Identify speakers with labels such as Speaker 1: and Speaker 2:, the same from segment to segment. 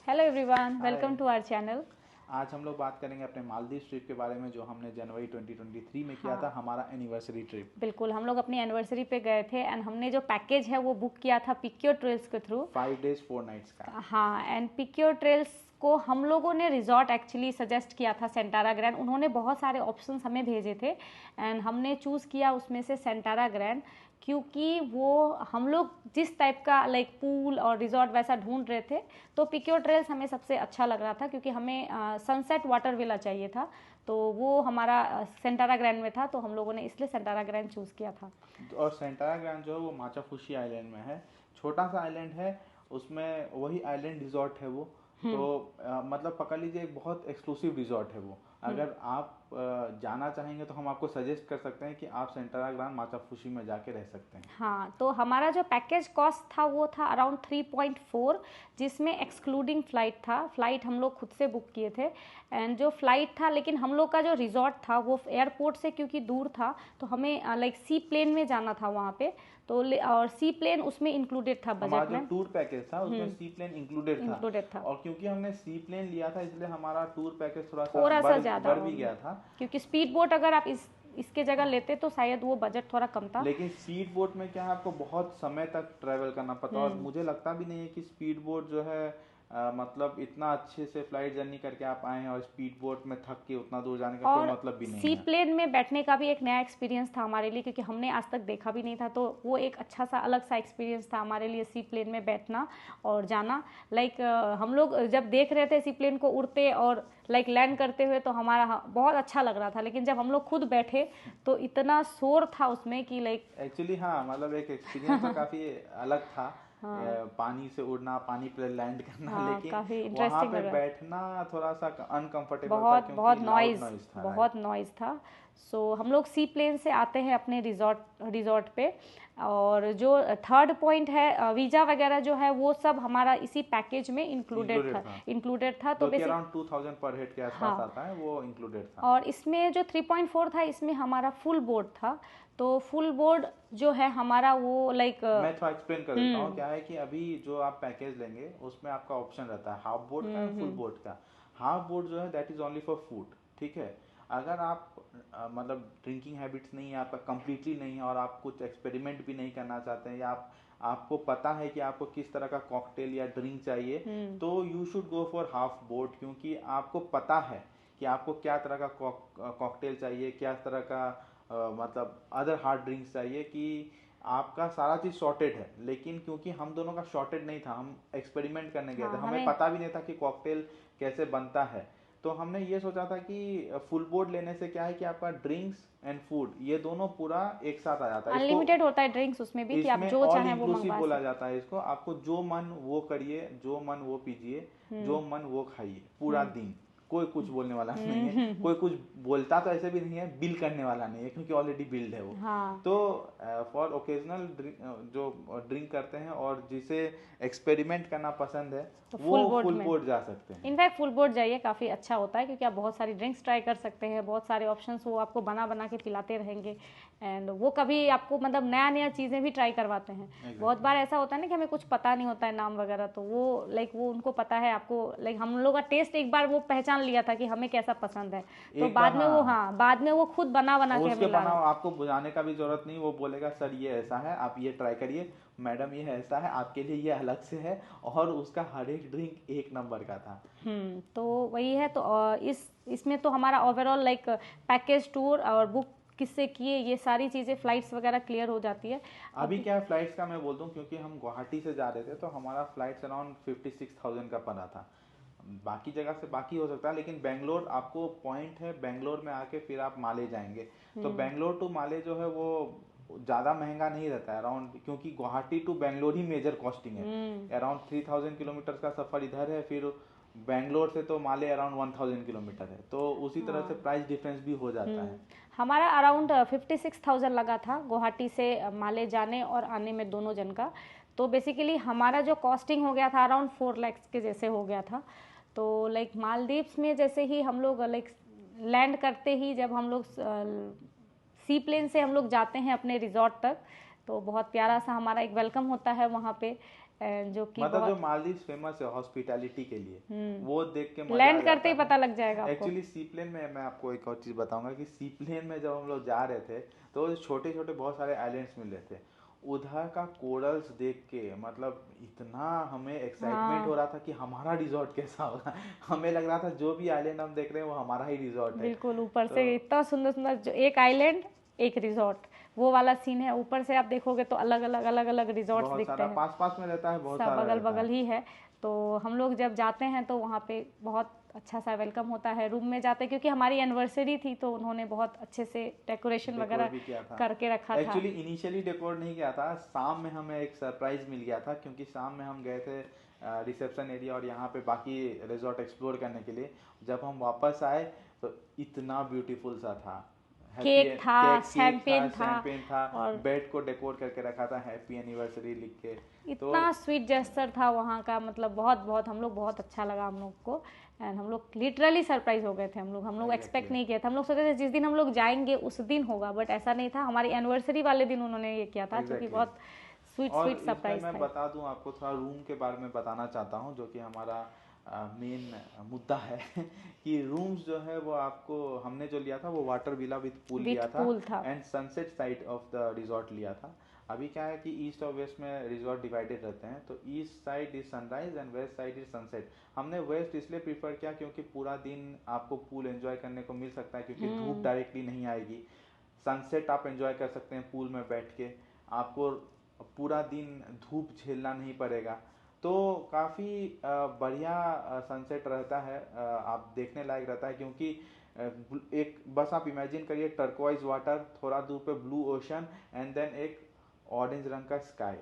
Speaker 1: Hello everyone,
Speaker 2: hi.
Speaker 1: Welcome to our channel.
Speaker 2: आज हम लोग बात करेंगे अपने मालदीव ट्रिप के बारे में जो हमने जनवरी 2023 में किया था,
Speaker 1: हाँ,
Speaker 2: हमारा एनिवर्सरी ट्रिप।
Speaker 1: बिल्कुल हम लोग अपनी एनिवर्सरी पे गए थे एंड हमने जो पैकेज है वो बुक किया था पिक्योर ट्रेल्स के थ्रू।
Speaker 2: 5 डेज 4 नाइट्स का।
Speaker 1: हाँ, एंड पिक्योर ट्रेल्स को हम लोगों ने रिजॉर्ट एक्चुअली सजेस्ट किया था सेंटारा ग्रैंड। उन्होंने बहुत सारे ऑप्शंस हमें भेजे थे एंड हमने चूज़ किया उसमें से सेंटारा ग्रैंड, क्योंकि वो हम लोग जिस टाइप का लाइक पूल और रिजॉर्ट वैसा ढूंढ रहे थे तो पिक्योर ट्रेल्स हमें सबसे अच्छा लग रहा था, क्योंकि हमें सनसेट वाटर विला चाहिए था तो वो हमारा सेंटारा ग्रैंड में था, तो हम लोगों ने इसलिए सेंटारा ग्रैंड चूज़ किया था।
Speaker 2: और सेंटारा ग्रांड जो है वो माचाफुशी आइलैंड में है। छोटा सा आइलैंड है, उसमें वही आइलैंड रिजॉर्ट है वो। तो मतलब पकड़ लीजिए एक बहुत एक्सक्लूसिव रिजॉर्ट है वो। अगर आप जाना चाहेंगे तो हम आपको सजेस्ट कर सकते हैं कि आप सेंटारा ग्रांड माचाफुशी में जाके रह सकते हैं।
Speaker 1: हाँ, तो हमारा जो पैकेज कॉस्ट था वो था अराउंड 3.4, जिसमें एक्सक्लूडिंग फ़्लाइट था। फ़्लाइट हम लोग खुद से बुक किए थे एंड जो फ़्लाइट था, लेकिन हम लोग का जो रिजॉर्ट था वो एयरपोर्ट से क्योंकि दूर था तो हमें लाइक सी प्लेन में जाना था वहाँ पे। तो और सी प्लेन उसमें इंक्लूडेड था
Speaker 2: हमारा
Speaker 1: बजट
Speaker 2: जो
Speaker 1: में।
Speaker 2: टूर पैकेज था उसमें सी प्लेन इंक्लूडेड था।
Speaker 1: इंक्लूडेड था,
Speaker 2: और क्योंकि हमने सी प्लेन लिया था इसलिए हमारा टूर पैकेज थोड़ा सा
Speaker 1: थोड़ा सा
Speaker 2: बढ़
Speaker 1: ज़्यादा
Speaker 2: बढ़
Speaker 1: हो
Speaker 2: भी
Speaker 1: गया,
Speaker 2: गया था।
Speaker 1: क्योंकि स्पीड बोट अगर आप इसके जगह लेते तो शायद वो बजट थोड़ा कम था।
Speaker 2: लेकिन स्पीड बोट में क्या है, आपको बहुत समय तक ट्रैवल करना पड़ता है और मुझे लगता भी नहीं है कि स्पीड बोट जो है मतलब इतना अच्छे से फ्लाइट जर्नी करके आप आए हैं और स्पीड बोट में थक के उतना दूर जाने का कोई
Speaker 1: और
Speaker 2: मतलब भी नहीं
Speaker 1: सी
Speaker 2: है।
Speaker 1: प्लेन में बैठने का भी एक नया एक्सपीरियंस था हमारे लिए, क्योंकि हमने आज तक देखा भी नहीं था, तो वो एक अच्छा सा अलग सा एक्सपीरियंस था हमारे लिए सी प्लेन में बैठना और जाना। लाइक हम लोग जब देख रहे थे सी प्लेन को उड़ते और लाइक लैंड करते हुए तो हमारा बहुत अच्छा लग रहा था, लेकिन जब हम लोग खुद बैठे तो इतना शोर था उसमें कि लाइक
Speaker 2: एक्चुअली हाँ, मतलब एक एक्सपीरियंस तो काफ़ी अलग था। पानी से उड़ना, पानी पे लैंड करना,
Speaker 1: हाँ,
Speaker 2: लेकिन
Speaker 1: काफ़ी
Speaker 2: वहाँ
Speaker 1: इंटरेस्टिंग
Speaker 2: पे
Speaker 1: लग रहा।
Speaker 2: बैठना थोड़ा सा अनकंफर्टेबल था
Speaker 1: बहुत
Speaker 2: क्योंकि
Speaker 1: बहुत
Speaker 2: लाउड
Speaker 1: नॉइज़,
Speaker 2: नॉइज था, राइट।
Speaker 1: बहुत नॉइज़ था। सो हम लोग सी प्लेन से आते हैं अपने रिजॉर्ट पे। और जो थर्ड पॉइंट है, वीज़ा वगैरह जो है वो सब हमारा इसी पैकेज में इंक्लूडेड
Speaker 2: इंक्लूडेड
Speaker 1: था।
Speaker 2: था,
Speaker 1: तो
Speaker 2: जो कि
Speaker 1: बेसिक
Speaker 2: अराउंड 2000 पर हेड के आसपास
Speaker 1: हाँ,
Speaker 2: आता है, वो इंक्लूडेड था।
Speaker 1: और इसमें जो 3.4 था इसमें हमारा फुल बोर्ड था। तो फुल बोर्ड जो है हमारा वो लाइक
Speaker 2: मैं थोड़ा एक्सप्लेन कर देता हूँ। क्या है कि अभी जो आप पैकेज लेंगे उसमें आपका ऑप्शन रहता है हाफ बोर्ड का एंड फुल बोर्ड का। हाफ बोर्ड जो है that is only for food, ठीक है। अगर आप मतलब ड्रिंकिंग हैबिट्स नहीं है आपका, कंप्लीटली नहीं है, और आप कुछ एक्सपेरिमेंट भी नहीं करना चाहते हैं, या आपको पता है कि आपको किस तरह का कॉकटेल या ड्रिंक चाहिए, तो you should go for half board, क्योंकि आपको पता है कि आपको क्या तरह का कॉकटेल चाहिए, क्या तरह का मतलब अदर हार्ड ड्रिंक्स चाहिए, कि आपका सारा चीज़ सॉर्टेड है। लेकिन क्योंकि हम दोनों का सॉर्टेड नहीं था, हम एक्सपेरिमेंट करने गए थे,
Speaker 1: हाँ,
Speaker 2: हमें
Speaker 1: हमें
Speaker 2: पता भी नहीं था कि कॉकटेल कैसे बनता है। तो हमने ये सोचा था कि फुल बोर्ड लेने से क्या है कि आपका ड्रिंक्स एंड फूड ये दोनों पूरा एक साथ आ जाता है। इसको
Speaker 1: अनलिमिटेड होता है ड्रिंक्स उसमें भी, कि आप
Speaker 2: इसमें
Speaker 1: जो
Speaker 2: ऑल
Speaker 1: चाहें वो
Speaker 2: इंक्लूसिव
Speaker 1: मंगवा
Speaker 2: बोला
Speaker 1: सकते।
Speaker 2: जाता है इसको। आपको जो मन वो करिए, जो मन वो पीजिए, जो मन वो खाइए पूरा दिन। कोई कुछ बोलने वाला नहीं है, कोई कुछ बोलता तो ऐसे भी नहीं है, बिल करने वाला नहीं है क्योंकि ऑलरेडी बिल्ड है वो।
Speaker 1: हाँ,
Speaker 2: तो फॉर ओकेजनल जो ड्रिंक करते हैं और जिसे एक्सपेरिमेंट करना पसंद है
Speaker 1: तो
Speaker 2: वो
Speaker 1: फुल बोर्ड
Speaker 2: फुल
Speaker 1: में
Speaker 2: बोर्ड जा सकते हैं।
Speaker 1: इनफैक्ट फुल बोर्ड जाइए, काफ़ी अच्छा होता है, क्योंकि आप बहुत सारी ड्रिंक्स ट्राई कर सकते हैं, बहुत सारे ऑप्शंस वो आपको बना बना के पिलाते रहेंगे एंड वो कभी आपको मतलब नया नया चीज़ें भी ट्राई करवाते हैं। बहुत बार ऐसा होता है ना कि हमें कुछ पता नहीं होता है नाम वगैरह, तो वो लाइक वो उनको पता है, आपको लाइक हम लोग का टेस्ट एक बार वो पहचान लिया था कि हमें कैसा पसंद है, तो
Speaker 2: एक बार हाँ,
Speaker 1: बाद में वो खुद बना बना के
Speaker 2: उसके
Speaker 1: हमें ला।
Speaker 2: बनाओ, आपको बुझाने का भी जरूरत नहीं। वो बोलेगा सर ये ऐसा है, आप ये ट्राई करिए, मैडम ये ऐसा है, आपके लिए ये अलग से है। और उसका हर एक ड्रिंक एक नंबर का था।
Speaker 1: तो वही है। तो इसमें तो हमारा ओवरऑल लाइक पैकेज टूर और बुक किससे किए ये सारी चीज़ें, फ्लाइट्स वगैरह क्लियर हो जाती है।
Speaker 2: अभी क्या है, फ्लाइट्स का मैं बोलता हूँ, क्योंकि हम गुवाहाटी से जा रहे थे तो हमारा फ्लाइट्स अराउंड 56,000 का पड़ा था। बाकी जगह से बाकी हो सकता है, लेकिन बेंगलोर आपको पॉइंट है, बेंगलोर में आके फिर आप माले जाएंगे। तो बेंगलोर टू माले जो है वो ज़्यादा महंगा नहीं रहता है अराउंड, क्योंकि गुवाहाटी टू बेंगलोर ही मेजर कॉस्टिंग है। अराउंड 3000 किलोमीटर का सफ़र इधर है, फिर बेंगलोर से तो माले अराउंड 1000 किलोमीटर है, तो उसी तरह से प्राइस डिफरेंस भी हो जाता है।
Speaker 1: हमारा अराउंड 56,000 लगा था गुवाहाटी से माले जाने और आने में दोनों जन का। तो बेसिकली हमारा जो कॉस्टिंग हो गया था अराउंड 4 लाख के जैसे हो गया था। तो लाइक मालदीव्स में जैसे ही हम लोग लाइक लैंड करते ही जब हम लोग सी प्लेन से हम लोग जाते हैं अपने रिजॉर्ट तक, तो बहुत प्यारा सा हमारा एक वेलकम होता है वहाँ पे एंड जो कि
Speaker 2: मतलब जो
Speaker 1: बहुत
Speaker 2: मालदीव फेमस है हॉस्पिटैलिटी के लिए, वो देख के मजा आ
Speaker 1: लैंड करते
Speaker 2: जाता
Speaker 1: ही
Speaker 2: है।
Speaker 1: पता लग जाएगा आपको।
Speaker 2: एक्चुअली सी प्लेन में मैं आपको एक और चीज़ बताऊंगा कि सी प्लेन में जब हम लोग जा रहे थे तो छोटे छोटे बहुत सारे आइलैंड्स मिल रहे थे, उधर का कोरल्स देख के मतलब इतना हमें एक्साइटमेंट हो
Speaker 1: हाँ
Speaker 2: रहा था कि हमारा रिजॉर्ट कैसा होगा। हमें लग रहा था जो भी आइलैंड हम देख रहे हैं वो हमारा ही रिजॉर्ट है।
Speaker 1: बिल्कुल, ऊपर
Speaker 2: तो
Speaker 1: से इतना सुंदर सुंदर, जो एक आइलैंड एक रिजॉर्ट, वो वाला सीन है। ऊपर से आप देखोगे तो अलग अलग अलग अलग रिजॉर्ट्स
Speaker 2: बहुत
Speaker 1: दिखते
Speaker 2: सारा
Speaker 1: हैं,
Speaker 2: पास पास में रहता है, बहुत
Speaker 1: सब
Speaker 2: सारा
Speaker 1: बगल
Speaker 2: रहता
Speaker 1: बगल
Speaker 2: है।
Speaker 1: ही है। तो हम लोग जब जाते हैं तो वहाँ पे बहुत अच्छा सा वेलकम होता है। रूम में जाते, क्योंकि हमारी एनिवर्सरी थी तो उन्होंने बहुत अच्छे से डेकोरेशन
Speaker 2: डेकोर
Speaker 1: वगैरह
Speaker 2: भी किया था।
Speaker 1: करके रखा था।
Speaker 2: एक्चुअली इनिशियली डेकोर नहीं किया था, शाम में हमें एक सरप्राइज मिल गया था क्योंकि शाम में हम गए थे रिसेप्शन एरिया और यहाँ पे बाकी रिजॉर्ट एक्सप्लोर करने के लिए। जब हम वापस आए तो इतना ब्यूटीफुल सा था। हैप्पी
Speaker 1: केक था,
Speaker 2: केक था,
Speaker 1: शैम्पेन था,
Speaker 2: शैम्पेन था,
Speaker 1: और
Speaker 2: बेड को डेकोर करके रखा था हैप्पी एनिवर्सरी लिख के। तो
Speaker 1: इतना स्वीट जेस्चर था वहाँ का, मतलब बहुत बहुत हम लोग, बहुत अच्छा लगा हम लोग को। एंड हम लोग लिटरली सरप्राइज हो गए थे। हम लोग एक्सपेक्ट
Speaker 2: एग्जैक्टली
Speaker 1: नहीं किया था। हम लोग सोचे थे जिस दिन हम लोग जाएंगे उस दिन होगा, बट ऐसा नहीं था। हमारी एनिवर्सरी वाले दिन उन्होंने ये किया था, जो कि
Speaker 2: एग्जैक्टली।
Speaker 1: बहुत स्वीट
Speaker 2: और
Speaker 1: स्वीट
Speaker 2: इसमें
Speaker 1: सरप्राइज
Speaker 2: मैं
Speaker 1: था।
Speaker 2: बता दूं आपको, थोड़ा रूम के बारे में बताना चाहता हूं जो कि हमारा मेन मुद्दा है। कि रूम्स जो है वो आपको, हमने जो लिया था वो water villa with pool
Speaker 1: with
Speaker 2: लिया था
Speaker 1: पूल था।
Speaker 2: And sunset side of the resort लिया था। अभी क्या है कि ईस्ट और वेस्ट में रिजॉर्ट डिवाइडेड रहते हैं, तो east side is sunrise and west side is sunset. हमने वेस्ट इसलिए प्रीफर किया क्योंकि पूरा दिन आपको पूल एंजॉय करने को मिल सकता है क्योंकि धूप डायरेक्टली नहीं आएगी। सनसेट आप एंजॉय कर सकते हैं पूल में बैठ के, आपको पूरा दिन धूप झेलना नहीं पड़ेगा। तो काफ़ी बढ़िया सनसेट रहता है, आप देखने लायक रहता है क्योंकि एक बस आप इमेजिन करिए टर्कोइज वाटर, थोड़ा दूर पे ब्लू ओशन एंड देन एक ऑरेंज रंग का स्काई,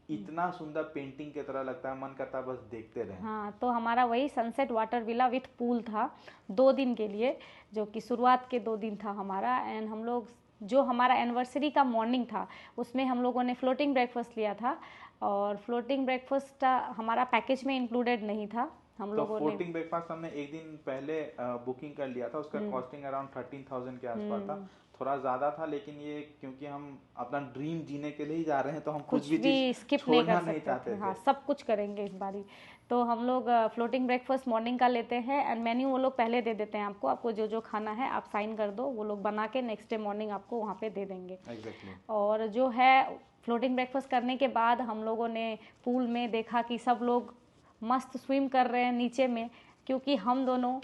Speaker 2: इतना सुंदर पेंटिंग की तरह लगता है, मन करता है बस देखते रहें।
Speaker 1: हाँ, तो हमारा वही sunset water villa with pool था 2 दिन के लिए, जो कि शुरुआत के 2 दिन था हमारा। एंड हम लोग, जो हमारा एनिवर्सरी का मॉर्निंग था उसमें हम लोगों ने फ्लोटिंग ब्रेकफास्ट लिया था, और फ्लोटिंग ब्रेकफास्ट हमारा पैकेज में इंक्लूडेड नहीं था। हम
Speaker 2: तो
Speaker 1: लोगों ने
Speaker 2: फ्लोटिंग ब्रेकफास्ट हमने एक दिन पहले बुकिंग कर लिया था, उसका कॉस्टिंग अराउंड 13,000 के आसपास था, थोड़ा ज़्यादा था। लेकिन ये क्योंकि हम अपना ड्रीम जीने के लिए ही जा रहे हैं तो हम कुछ
Speaker 1: कुछ
Speaker 2: भी चीज़
Speaker 1: भी स्किप नहीं कर
Speaker 2: छोड़ना नहीं
Speaker 1: सकते थे।
Speaker 2: चाहते
Speaker 1: हाँ,
Speaker 2: थे।
Speaker 1: सब कुछ करेंगे इस बारी। तो हम लोग फ्लोटिंग ब्रेकफास्ट मॉर्निंग का लेते हैं, एंड मेन्यू वो लोग पहले दे देते हैं आपको। आपको जो जो खाना है आप साइन कर दो, वो लोग बना के नेक्स्ट डे मॉर्निंग आपको वहाँ पे दे देंगे।
Speaker 2: एग्जैक्टली।
Speaker 1: और जो है, फ्लोटिंग ब्रेकफास्ट करने के बाद हम लोगों ने पूल में देखा कि सब लोग मस्त स्विम कर रहे हैं नीचे में, क्योंकि
Speaker 2: हम दोनों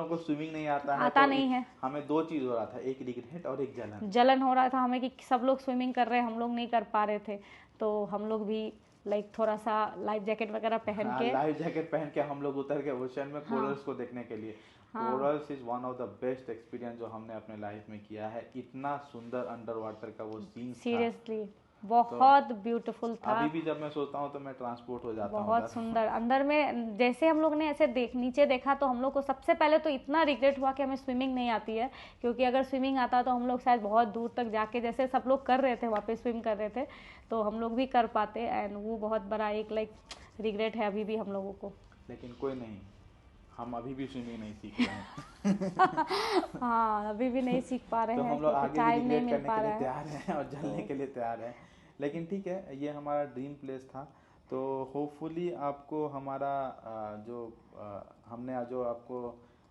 Speaker 2: को स्विमिंग नहीं आता है,
Speaker 1: आता
Speaker 2: तो
Speaker 1: नहीं है।
Speaker 2: हमें दो चीज़ हो रहा था, एक रिग्रेट और एक जलन।
Speaker 1: जलन हो रहा था हमें कि सब लोग स्विमिंग कर रहे हैं, हम लोग नहीं कर पा रहे थे। तो हम लोग भी लाइक थोड़ा सा लाइफ जैकेट वगैरह पहन
Speaker 2: हाँ,
Speaker 1: के,
Speaker 2: लाइफ जैकेट पहन के हम लोग उतर के ओशन में
Speaker 1: हाँ
Speaker 2: कोरल्स को देखने के लिए।
Speaker 1: हाँ,
Speaker 2: corals is one of the best experience जो हमने अपने लाइफ में किया है। इतना सुंदर अंडर वाटर का वो सीन्स था।
Speaker 1: सीरियसली
Speaker 2: तो
Speaker 1: बहुत ब्यूटीफुल था।
Speaker 2: अभी भी जब मैं सोचता हूँ तो मैं ट्रांसपोर्ट हो जाता हूँ
Speaker 1: बहुत
Speaker 2: उधर।
Speaker 1: सुंदर। अंदर में जैसे हम लोग ने ऐसे नीचे देखा तो हम लोग को सबसे पहले तो इतना रिग्रेट हुआ कि हमें स्विमिंग नहीं आती है, क्योंकि अगर स्विमिंग आता तो हम लोग शायद बहुत दूर तक जाके, जैसे सब लोग कर रहे थे वहाँ पे स्विम कर रहे थे, तो हम लोग भी कर पाते। एंड वो बहुत बड़ा एक लाइक रिग्रेट है अभी भी हम लोगों को।
Speaker 2: लेकिन कोई नहीं, हम अभी भी स्विमिंग नहीं सीख रहे हैं।
Speaker 1: हाँ, अभी भी नहीं सीख पा रहे
Speaker 2: तो
Speaker 1: हैं
Speaker 2: हम लोग
Speaker 1: क्योंकि
Speaker 2: आगे भी
Speaker 1: टाइम नहीं
Speaker 2: रिग्रेट
Speaker 1: मिल
Speaker 2: करने
Speaker 1: पा
Speaker 2: के लिए
Speaker 1: रहा है।
Speaker 2: तैयार हैं और जलने के लिए तैयार हैं। लेकिन ठीक है, ये हमारा ड्रीम प्लेस था। तो होपफुली आपको हमारा हमने जो आपको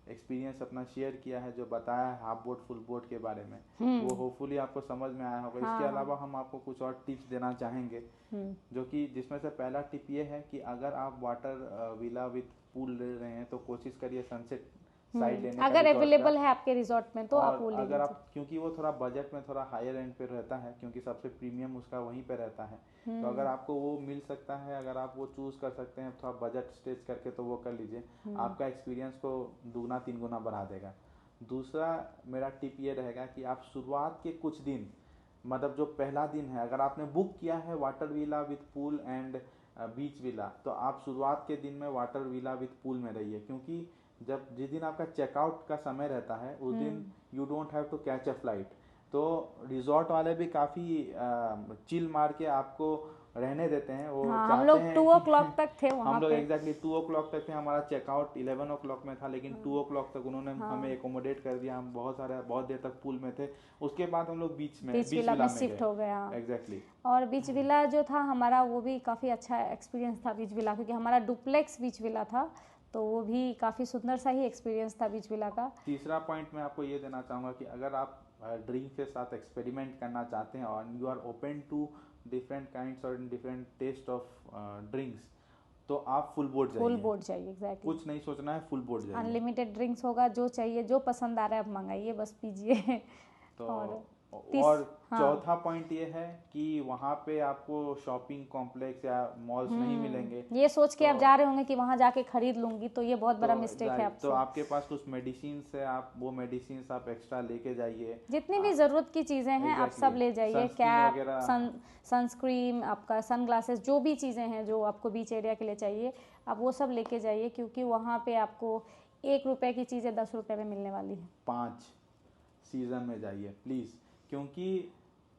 Speaker 2: एक्सपीरियंस अपना शेयर किया है, जो बताया है हाफ बोट फुल बोट के बारे में, वो होपफुली आपको समझ में आया होगा। इसके
Speaker 1: हाँ
Speaker 2: अलावा हम आपको कुछ और टिप्स देना चाहेंगे, जो कि जिसमें से पहला टिप ये है कि अगर आप वाटर विला विथ पूल ले रहे हैं तो कोशिश करिए सनसेट साइड लेने का
Speaker 1: अगर
Speaker 2: रिजॉर्ट का।
Speaker 1: अवेलेबल है आपके रिजॉर्ट में तो आप वो
Speaker 2: और
Speaker 1: ले
Speaker 2: अगर
Speaker 1: लीजिए।
Speaker 2: आप, क्योंकि वो थोड़ा बजट में थोड़ा हायर एंड पे रहता है, क्योंकि सबसे प्रीमियम उसका वहीं पे रहता है, तो अगर आपको वो मिल सकता है, अगर आप वो चूज कर सकते हैं थोड़ा बजट स्टेज करके, तो वो कर लीजिए। आपका एक्सपीरियंस को दुगना तीन गुना बढ़ा देगा। दूसरा मेरा टिप ये रहेगा कि आप शुरुआत के कुछ दिन, मतलब जो पहला दिन है, अगर आपने बुक किया है water villa with pool and beach villa, तो आप शुरुआत के दिन में वाटर विला विथ पूल में रहिए, क्योंकि जिस दिन आपका चेकआउट का समय रहता है उस दिन you don't have to catch a flight. तो रिजॉर्ट वाले भी काफ़ी चिल मार के आपको रहने देते हैं, वो
Speaker 1: हाँ, हम
Speaker 2: चाहते
Speaker 1: लोग
Speaker 2: हैं
Speaker 1: 2 o'clock तक थे
Speaker 2: हम
Speaker 1: वहाँ
Speaker 2: लोग
Speaker 1: पे।
Speaker 2: एग्जैक्टली 2 o'clock तक थे, हमारा चेकआउट 11 o'clock में था, लेकिन 2 o'clock तक उन्होंने हमें एकोमोडेट कर दिया। हम बहुत देर तक पूल में थे। उसके बाद हम लोग बीच
Speaker 1: बीच
Speaker 2: विला में
Speaker 1: शिफ्ट
Speaker 2: गए।
Speaker 1: हो गए। हाँ,
Speaker 2: एग्जैक्टली।
Speaker 1: और बीच विला जो था हमारा, वो भी काफ़ी अच्छा एक्सपीरियंस था बीच विला, क्योंकि हमारा डुप्लेक्स बीच विला था, तो वो भी काफ़ी सुंदर सा ही एक्सपीरियंस था बीच विला का।
Speaker 2: तीसरा पॉइंट मैं आपको ये देना चाहूँगा कि अगर आप ड्रिंक के साथ एक्सपेरिमेंट करना चाहते हैं और you are open to different kinds और डिफरेंट टेस्ट ऑफ ड्रिंक्स, तो आप फुल बोर्ड जाइए।
Speaker 1: फुल बोर्ड चाहिए, एग्जैक्टली।
Speaker 2: कुछ नहीं सोचना है, फुल बोर्ड जाइए।
Speaker 1: अनलिमिटेड ड्रिंक्स होगा, जो चाहिए, जो पसंद आ रहा है आप मंगाइए, बस पीजिए।
Speaker 2: तो
Speaker 1: और हाँ,
Speaker 2: चौथा पॉइंट ये है कि वहाँ पे आपको शॉपिंग कॉम्प्लेक्स या मॉल्स नहीं मिलेंगे।
Speaker 1: ये सोच के
Speaker 2: तो
Speaker 1: आप जा रहे होंगे कि वहाँ जाके खरीद लूंगी, तो ये बहुत बड़ा मिस्टेक है
Speaker 2: तो
Speaker 1: आपसे।
Speaker 2: आपके पास कुछ मेडिसिन है, आप वो मेडिसिन आप एक्स्ट्रा लेके जाइए।
Speaker 1: जितनी भी ज़रूरत की चीज़ें हैं आप सब ले जाइए। कैप, सनस्क्रीन, आपका सनग्लासेस, जो भी चीज़ें हैं जो आपको बीच एरिया के लिए चाहिए, आप वो सब लेके जाइए, क्योंकि वहाँ पे आपको 1 रुपए की चीज़ें 10 रुपए में मिलने वाली है।
Speaker 2: 5 सीज़न में जाइए प्लीज़, क्योंकि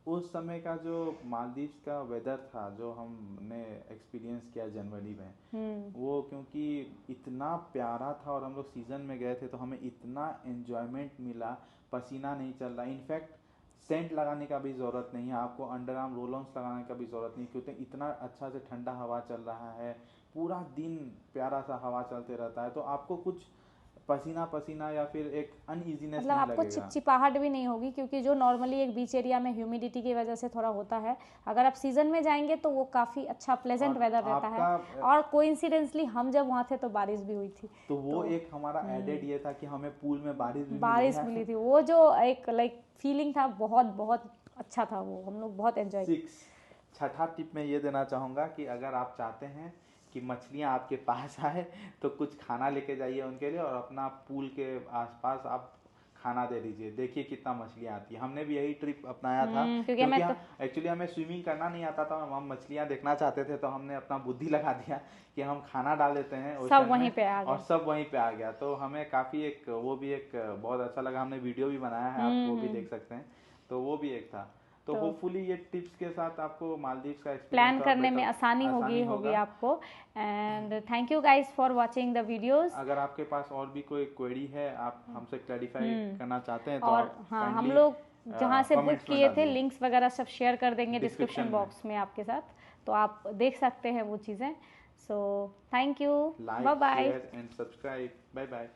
Speaker 2: उस समय का जो मालदीव्स का वेदर था जो हमने एक्सपीरियंस किया जनवरी में, वो क्योंकि इतना प्यारा था और हम लोग सीज़न में गए थे, तो हमें इतना एन्जॉयमेंट मिला, पसीना नहीं चल रहा। इनफैक्ट सेंट लगाने का भी ज़रूरत नहीं है आपको, अंडर आर्म रोल ऑन्स लगाने का भी ज़रूरत नहीं, क्योंकि इतना अच्छा से ठंडा हवा चल रहा है, पूरा दिन प्यारा सा हवा चलते रहता है, तो आपको कुछ पसीना या फिर एक अनईजीनेस
Speaker 1: मतलब
Speaker 2: नहीं
Speaker 1: आपको
Speaker 2: लगेगा।
Speaker 1: चिपचिपाहट भी नहीं होगी, क्योंकि जो नॉर्मली एक बीच एरिया में ह्यूमिडिटी की वजह से थोड़ा होता है, अगर आप सीजन में जाएंगे तो वो काफ़ी अच्छा प्लेजेंट वेदर रहता है। और कोइंसिडेंटली हम जब वहाँ थे तो बारिश भी हुई थी,
Speaker 2: तो वो एक हमारा एडेड ये था कि हमें पूल में बारिश
Speaker 1: मिली थी। वो जो एक लाइक फीलिंग था, बहुत बहुत अच्छा था वो, हम लोग बहुत एंजॉय।
Speaker 2: छठा टिप मैं ये देना चाहूँगा कि अगर आप चाहते हैं कि मछलियाँ आपके पास आए, तो कुछ खाना लेके जाइए उनके लिए, और अपना पूल के आसपास आप खाना दे दीजिए। देखिए कितना मछलियाँ आती है। हमने भी यही ट्रिप अपनाया था, क्योंकि एक्चुअली हमें स्विमिंग करना नहीं आता था, हम मछलियाँ देखना चाहते थे, तो हमने अपना बुद्धि लगा दिया कि हम खाना डाल देते हैं,
Speaker 1: सब वहीं पे आ गया,
Speaker 2: और सब वहीं पे आ गया। तो हमें काफ़ी वो भी एक बहुत अच्छा लगा। हमने वीडियो भी बनाया है, आप वो भी देख सकते हैं। तो वो भी एक था। तो होपफुली ये टिप्स के साथ आपको मालदीव्स का
Speaker 1: प्लान करने में आसानी होगी आपको। And thank you guys for watching the videos.
Speaker 2: अगर आपके पास और भी कोई क्वेरी है, आप हमसे क्लैरिफाई करना चाहते हैं, तो
Speaker 1: और
Speaker 2: आप
Speaker 1: हाँ, हम लोग जहाँ से बुक किए थे लिंक्स वगैरह सब शेयर कर देंगे डिस्क्रिप्शन बॉक्स में आपके साथ, तो आप देख सकते हैं वो चीज़ें। So thank you, bye bye
Speaker 2: and subscribe, bye bye.